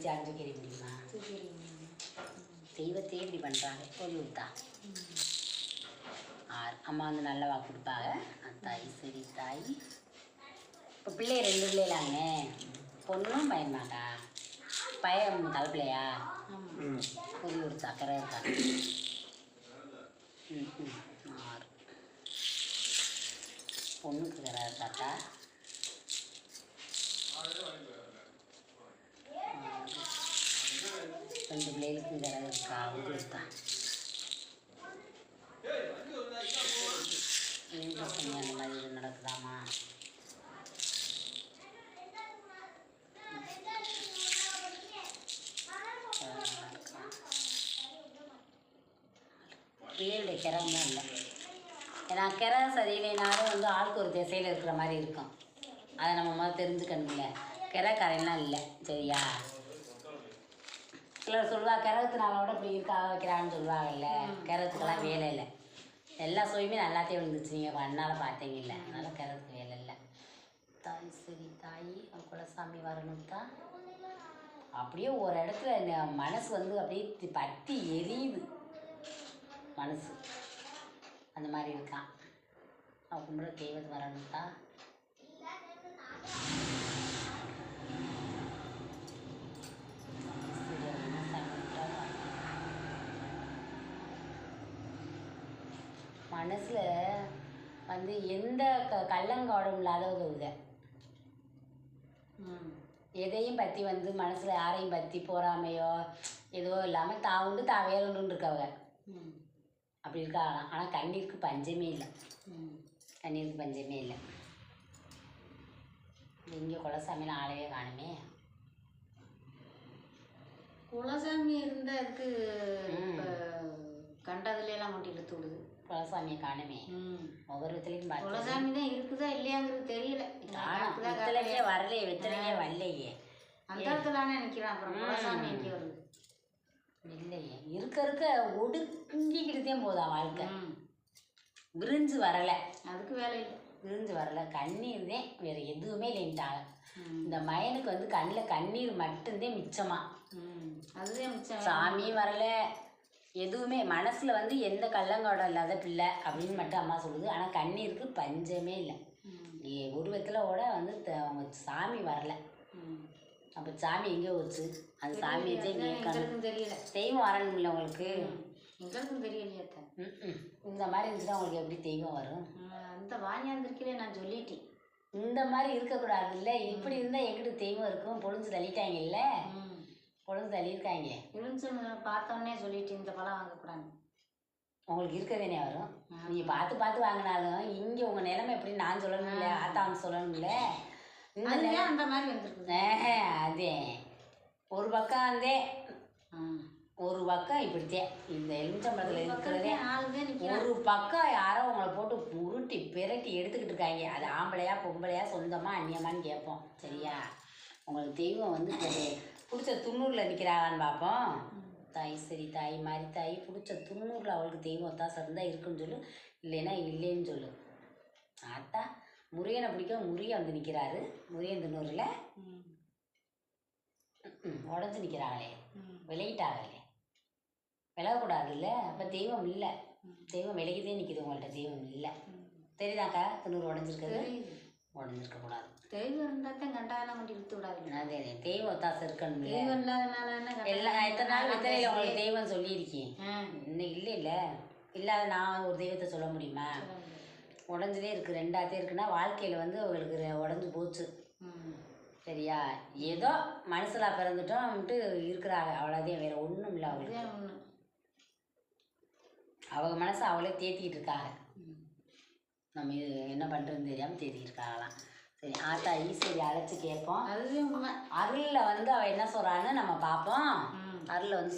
பிடிச்சி அரைஞ்சி கேரி முடியுமா? தெய்வத்தையே இப்படி பண்ணுறாங்க. பொறி விட்டா அம்மா வந்து நல்ல வாக்கு கொடுப்பாங்க. தாய் சரி தாய். இப்போ பிள்ளை 2 பிள்ளைலாங்க, பொண்ணும் பையன்மாக்கா. பையன் தலைப்பிள்ளையா? பொறி ஒரு சக்கரை இருக்கா. 6 பொண்ணுக்கு கரை இருக்காக்கா. 2 பிள்ளைகளுக்கும் கரை இருக்கா. இருக்கா அந்த மாதிரி இது நடக்குதாமா? பிள்ளைகளுடைய கிரகமும் இல்லை. ஏன்னா கிரகம் சரியில்லைனாலும் வந்து ஆளுக்கு ஒரு திசையில் இருக்கிற மாதிரி இருக்கும். அதை நம்ம முதல்ல தெரிஞ்சுக்கணும்ல. கிரகக்காரெல்லாம் இல்லை சரியா? சிலர் சொல்லுவா கிரகத்தினாலோட இப்படி இருக்கா வைக்கிறான்னு சொல்லுவாங்கல்ல. கிரகத்துக்கெல்லாம் வேலை இல்லை. எல்லா சுயமே நல்லாத்தையும் விழுந்துச்சு. நீங்கள் கண்ணால் பார்த்தீங்கல்ல. அதனால் கிரகத்துக்கு வேலை இல்லை. தாய் சரி தாய் குலசாமி வரணும் தான். அப்படியே ஒரு இடத்துல மனசு வந்து அப்படியே பற்றி எரியுது மனசு. அந்த மாதிரி இருக்கான். அவன் கும்பிட தெய்வத்தை வரணும் தான். மனசில் வந்து எந்த கள்ளங்காடும் இல்லாதவங்க எதையும் பற்றி வந்து மனசில் யாரையும் பற்றி போகாமையோ எதுவோ இல்லாமல் தான் உண்டு தான் வேணுன்னு இருக்கவங்க அப்படி இருக்காங்களாம். ஆனால் கண்ணீருக்கு பஞ்சமே இல்லை. கண்ணீருக்கு பஞ்சமே இல்லை. இங்கே குலசாமியில் ஆளவே காணுமே. குலசாமி இருந்தால் அதுக்கு கண்டதுலாம் கொண்டு இழுத்து விடுது. குலசாமியை காணுமே. ஒவ்வொரு விதத்துலையும் பார்த்து குலசாமி தான் இருக்குதா இல்லையாங்கிறது தெரியல. வெத்தலையே வரலையே. வெத்தலையே வரலையே. அந்த இடத்துலானே நிற்கிறான். அப்புறம் குலசாமி எங்கே வருது? இல்லையே. இருக்க ஒடுங்கிக்கிட்டுதே போதா வாழ்க்கை. விரிஞ்சு வரலை. அதுக்கு வேலை இல்லை. விரிஞ்சு வரலை. கண்ணீர் தான், வேறு எதுவுமே இல்லைன்ட்டாங்க. இந்த மயனுக்கு வந்து கண்ணில் கண்ணீர் மட்டும்தான் மிச்சமா. அதுதான் மிச்சம். சாமியும் வரலை, எதுவுமே. மனசில் வந்து எந்த கள்ளங்கோடம் இல்லாத பிள்ளை அப்படின்னு மட்டும் அம்மா சொல்லுது. ஆனால் கண்ணீருக்கு பஞ்சமே இல்லை. உருவத்தில் கூட வந்து அவங்க சாமி வரலை. அப்போ சாமி எங்கே வச்சு அந்த சாமியை எங்களுக்கும் தெரியல. தெய்வம் வரணும் இல்லை உங்களுக்கு? எங்களுக்கும் தெரியலையே. இந்த மாதிரி இருந்துச்சுன்னா உங்களுக்கு எப்படி தெய்வம் வரும்? அந்த வாங்கியாந்துருக்கே நான் சொல்லிட்டேன். இந்த மாதிரி இருக்கக்கூடாது இல்லை. இப்படி இருந்தால் எங்கிட்ட தெய்வம் இருக்கும்? பொழுது தள்ளிட்டாங்க இல்லை? பொழுது தள்ளியிருக்காங்க. இருந்துச்சு பார்த்தோன்னே சொல்லிட்டு இந்த பழம் வாங்கக்கூடாது. உங்களுக்கு இருக்கதானே வரும். நீங்கள் பார்த்து வாங்கினாலும் இங்கே உங்கள் நிலைமை எப்படி நான் சொல்லணும்ல, ஆத்தான்னு சொல்லணும்ல. அந்த மாதிரி வந்துருக்கு. அதே ஒரு பக்கம் வந்தே ஒரு பக்கம் இப்படித்தே. இந்த எலுமிச்சம்பழத்தில் இருக்கிறதே ஒரு பக்கம் யாரோ உங்களை போட்டு உருட்டி பிரட்டி எடுத்துக்கிட்டு இருக்காங்க. அது ஆம்பளையா பொம்பளையா சொந்தமாக அந்நியமானு கேட்போம் சரியா? உங்களுக்கு தெய்வம் வந்து பிடிச்ச துண்ணூரில் நிற்கிறாங்கன்னு பார்ப்போம். தாய் சரி தாய் மாதிரி தாய் பிடிச்ச துண்ணூரில் அவளுக்கு தெய்வம் ஒத்தாசம் இருந்தால் இருக்குன்னு சொல்லு, இல்லைன்னா இல்லைன்னு சொல்லு. ஆத்தா முருகனை பிடிக்க முருகன் வந்து நிற்கிறாரு. முருகன் துண்ணூரில் உடஞ்சி நிற்கிறாங்களே, விலகிட்டாங்களே. விலகக்கூடாது இல்லை. அப்போ தெய்வம் இல்லை. தெய்வம் விலகிதே நிற்கிது. உங்கள்கிட்ட தெய்வம் இல்லை. தெரியுதாக்கா? துண்ணூறு உடஞ்சிருக்குது. உடஞ்சிருக்கக்கூடாது. தெய்வம் இருந்தால் தான் கண்டாலாம் கொண்டு இழுத்து விடாது. அதே தெய்வம் ஒத்தாசம் இருக்கணும். தெய்வம் இல்லாதனால எல்லாம் எத்தனை நாள் வெத்தலையில் உங்களுக்கு தெய்வம் சொல்லியிருக்கேன். இன்னும் இல்லை இல்லை இல்லாத நான் ஒரு தெய்வத்தை சொல்ல முடியுமா? உடஞ்சதே இருக்குது. 2ஆத்தே இருக்குன்னா வாழ்க்கையில் வந்து அவங்களுக்கு உடஞ்சி போச்சு சரியா? ஏதோ மனசில் பிறந்துட்டோம்ட்டு இருக்கிறாங்க அவ்வளோதே. வேறு ஒன்றும் இல்லை அவங்களுக்கு. அவங்க மனசை அவளே தேத்திக்கிட்டு இருக்காங்க. நம்ம இது என்ன பண்ணுறதுன்னு தெரியாமல் தேத்திக்கிட்டு இருக்காங்களாம். சரி ஆத்தா ஈஸ்வரி அழைச்சி கேட்போம். அதுவே அருளில் வந்து அவள் என்ன சொல்கிறான்னு நம்ம பார்ப்போம். அருளில் வந்து